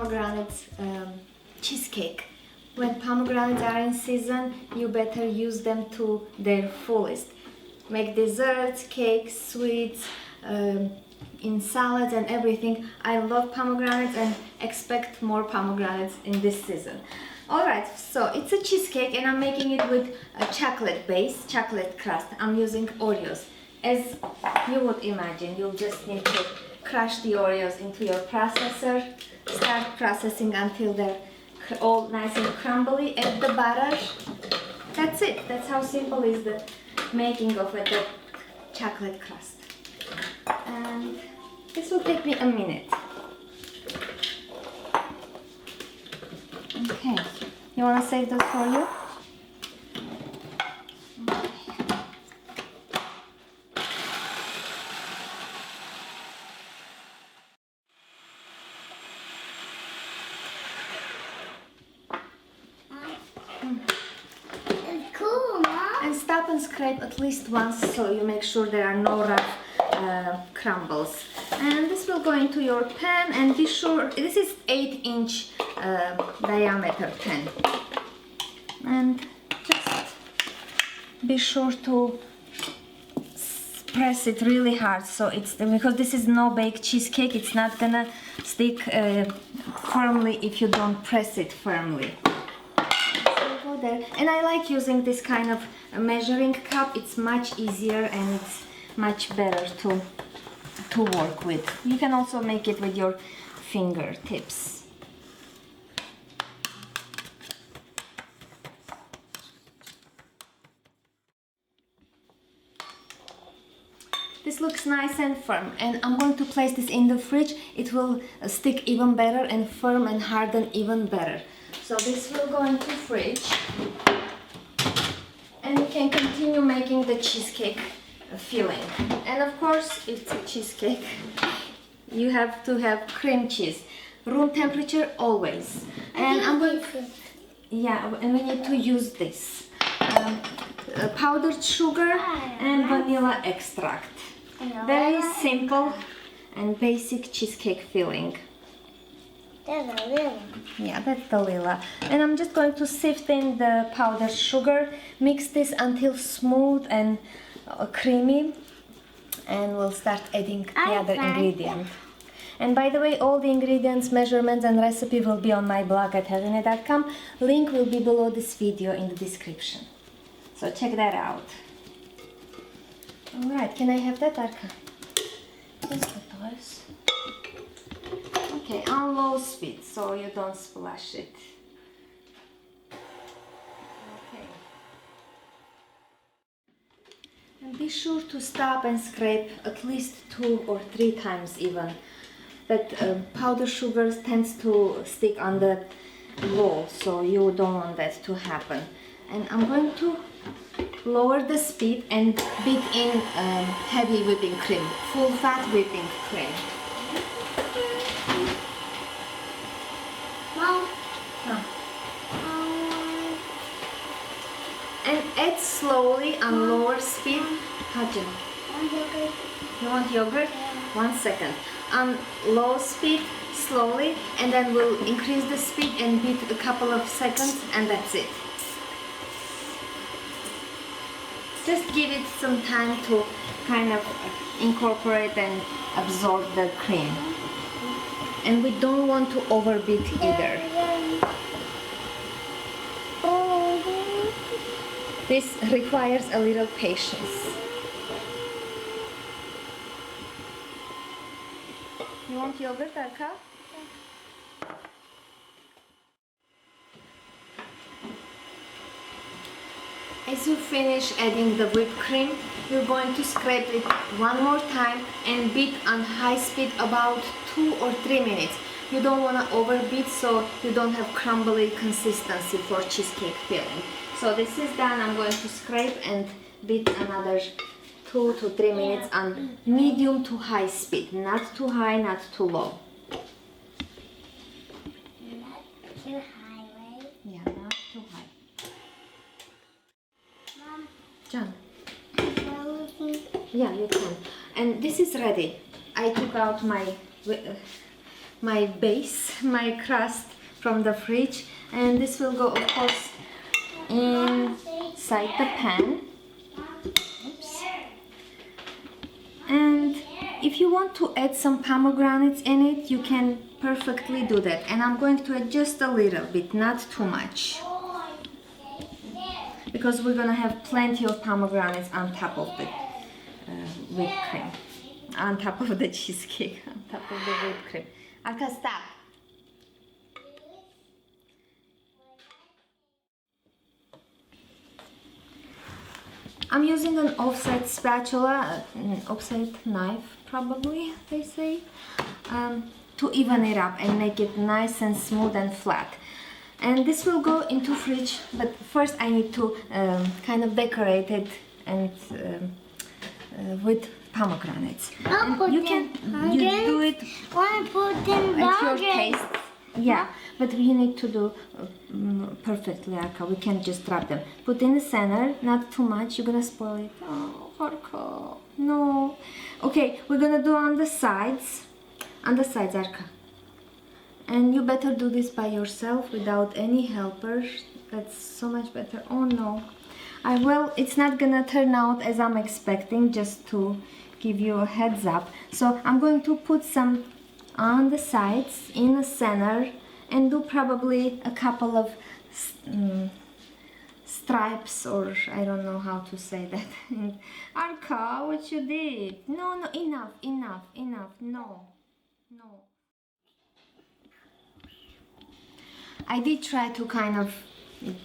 pomegranate cheesecake. When pomegranates are in season, you better use them to their fullest. Make desserts, cakes, sweets, in salads and everything. I love pomegranates and expect more pomegranates in this season. Alright, so it's a cheesecake and I'm making it with a chocolate base, chocolate crust. I'm using Oreos. As you would imagine, you'll just need to crush the Oreos into your processor, start processing until they're all nice and crumbly. Add the butter. That's it. That's how simple is the making of the chocolate crust. And this will take me a minute. Okay, you want to save those for you? Okay. It's cool, Mom. And stop and scrape at least once so you make sure there are no rough crumbles. And this will go into your pan, and be sure this is 8-inch diameter pan. And just be sure to press it really hard so it's because this is no bake cheesecake, it's not gonna stick firmly if you don't press it firmly. So go there. And I like using this kind of measuring cup. It's much easier and it's much better to work with. You can also make it with your fingertips. This looks nice and firm, and I'm going to place this in the fridge. It will stick even better and firm and harden even better. So this will go into fridge, and we can continue making the cheesecake filling. And of course, it's a cheesecake. You have to have cream cheese, room temperature always. And I'm going. Yeah, and we need to use this powdered sugar and vanilla extract. Very simple and basic cheesecake filling. That's a little. Yeah, that's the lila. And I'm just going to sift in the powdered sugar, mix this until smooth and creamy, and we'll start adding the other ingredient. And by the way, all the ingredients, measurements and recipe will be on my blog at heghineh.com. Link will be below this video in the description. So check that out. Alright, can I have that, Arka? Just put those. Okay, on low speed so you don't splash it. Okay. And be sure to stop and scrape at least 2 or 3 times even. That powdered sugar tends to stick on the wall, so you don't want that to happen. And I'm going to lower the speed and beat in heavy whipping cream, full fat whipping cream. Mom. And add slowly on lower speed. Hajim, you want yogurt? 1 second. On low speed, slowly, and then we'll increase the speed and beat a couple of seconds, and that's it. Just give it some time to kind of incorporate and absorb the cream. And we don't want to overbeat either. This requires a little patience. You want yogurt, Arka? As you finish adding the whipped cream, you're going to scrape it one more time and beat on high speed about 2 or 3 minutes. You don't want to overbeat so you don't have crumbly consistency for cheesecake filling. So this is done. I'm going to scrape and beat another 2 to 3 minutes on medium to high speed. Not too high, not too low. Not too high, right? Yeah, not too high. Mom, John. can I listen? Yeah, you can. And this is ready. I took out my my base, my crust from the fridge, and this will go, of course, inside the pan. Oops. And if you want to add some pomegranates in it, you can perfectly do that. And I'm going to add just a little bit, not too much, because we're gonna have plenty of pomegranates on top of the whipped cream, on top of the cheesecake, on top of the whipped cream. Arka, stop. I'm using an offset spatula, an offset knife probably they say, to even it up and make it nice and smooth and flat. And this will go into fridge, but first I need to kind of decorate it and with pomegranates. And you can do it at your taste. Yeah, but you need to do perfectly, Arka. We can't just drop them. Put in the center, not too much. You're gonna spoil it. Oh, Arka, no. Okay, we're gonna do on the sides. On the sides, Arka. And you better do this by yourself without any helpers. That's so much better. Oh no. Well, it's not gonna turn out as I'm expecting, just to give you a heads up. So I'm going to put some on the sides, in the center, and do probably a couple of stripes, or I don't know how to say that. Arka, what you did? No, enough. No. I did try to kind of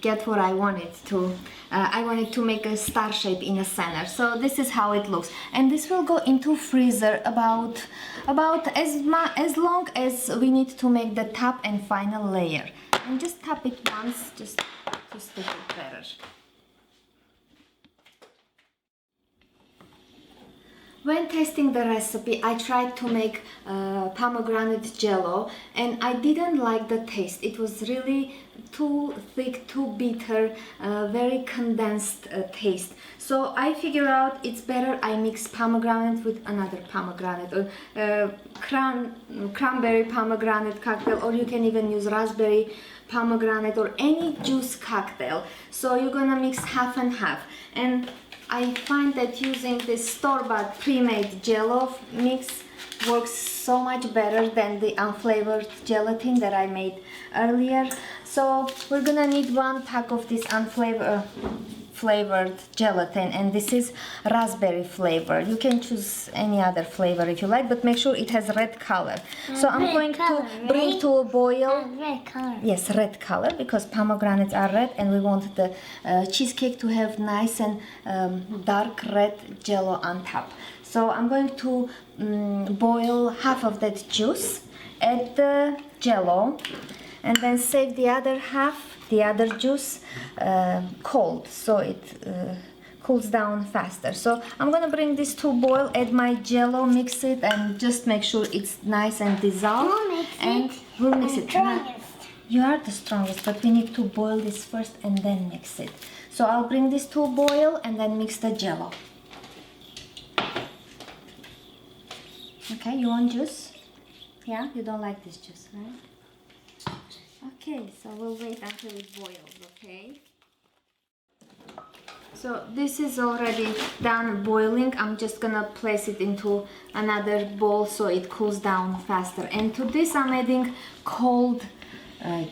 get what I wanted to. I wanted to make a star shape in the center, so this is how it looks. And this will go into freezer about as long as we need to make the top and final layer. And just tap it once, just to stick it better. When testing the recipe, I tried to make pomegranate jello, and I didn't like the taste. It was really too thick, too bitter, very condensed taste. So I figured out it's better I mix pomegranate with another pomegranate, or cranberry pomegranate cocktail, or you can even use raspberry pomegranate or any juice cocktail. So you're gonna mix half and half. And I find that using this store-bought pre-made jello mix works so much better than the unflavored gelatin that I made earlier. So we're gonna need 1 pack of this flavored gelatin, and this is raspberry flavor. You can choose any other flavor if you like, but make sure it has red color. So I'm going to bring to a boil. Red color. Yes, red color, because pomegranates are red, and we want the cheesecake to have nice and dark red jello on top. So I'm going to boil half of that juice, add the jello, and then save the other half, the other juice, cold, so it cools down faster. So I'm gonna bring this to boil, add my jello, mix it, and just make sure it's nice and dissolved. We'll mix it. You are the strongest, but we need to boil this first and then mix it. So I'll bring this to a boil and then mix the jello. Okay, you want juice? Yeah, you don't like this juice, right? Okay, so we'll wait until it boils, okay? So this is already done boiling. I'm just gonna place it into another bowl so it cools down faster. And to this I'm adding cold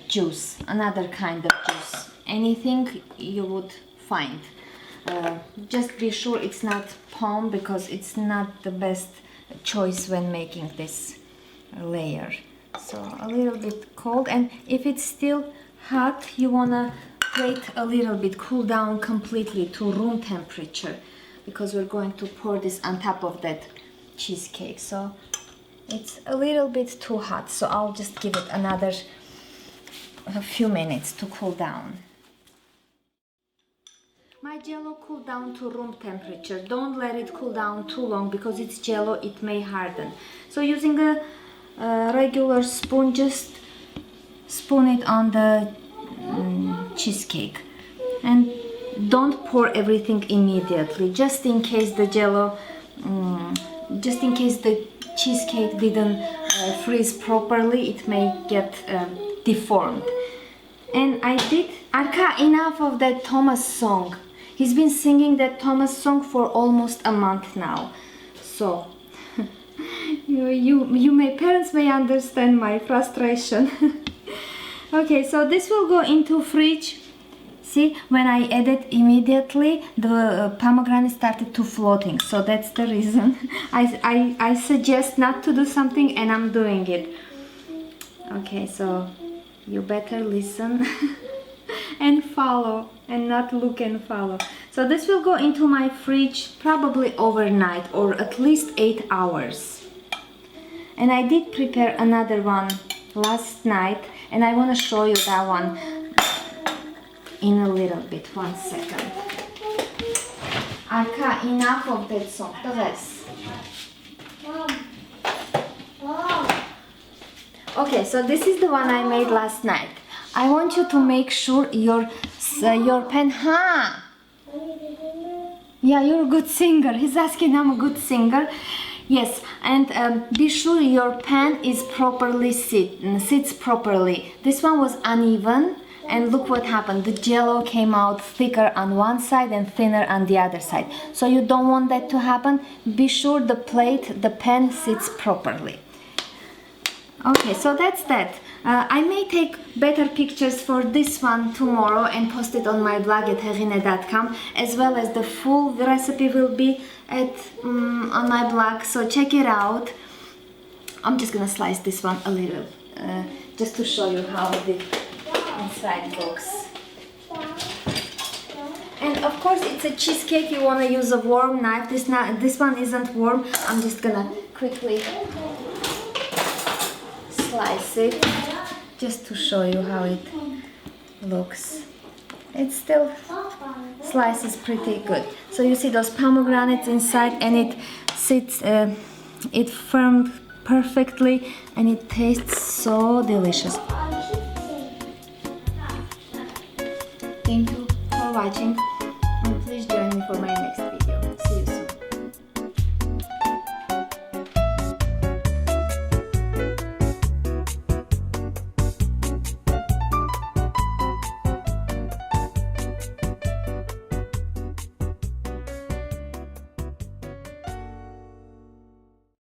juice, another kind of juice. Anything you would find. Just be sure it's not pom, because it's not the best choice when making this layer. So a little bit cold, and if it's still hot, you wanna wait a little bit, cool down completely to room temperature, because we're going to pour this on top of that cheesecake. So it's a little bit too hot, so I'll just give it a few minutes to cool down. My jello cooled down to room temperature. Don't let it cool down too long, because it's jello, it may harden. So using a regular spoon, just spoon it on the cheesecake, and don't pour everything immediately, just in case the jello, just in case the cheesecake didn't freeze properly, it may get deformed. And I did, Arka, enough of that Thomas song. He's been singing that Thomas song for almost a month now. So, parents may understand my frustration. Okay, so this will go into fridge. See, when I added immediately, the pomegranate started to floating. So that's the reason. I suggest not to do something and I'm doing it. Okay, so you better listen and follow and not look and follow. So this will go into my fridge probably overnight or at least 8 hours. And I did prepare another one last night and I want to show you that one in a little bit. 1 second. Arka, enough of that song. The rest. Okay, so this is the one I made last night. I want you to make sure your pen. Yeah, you're a good singer. He's asking, I'm a good singer. Yes, and be sure your pan is properly sits properly. This one was uneven, and look what happened. The jello came out thicker on one side and thinner on the other side. So you don't want that to happen. Be sure the pan sits properly. Okay, so that's that. I may take better pictures for this one tomorrow and post it on my blog at heghineh.com, as well as the full recipe will be on my blog, so check it out. I'm just gonna slice this one a little, just to show you how the inside looks. And of course it's a cheesecake, you want to use a warm knife. This one isn't warm. I'm just gonna quickly slice it just to show you how it looks. It still slices pretty good. So you see those pomegranates inside, and it sits, it firmed perfectly, and it tastes so delicious. Thank you for watching.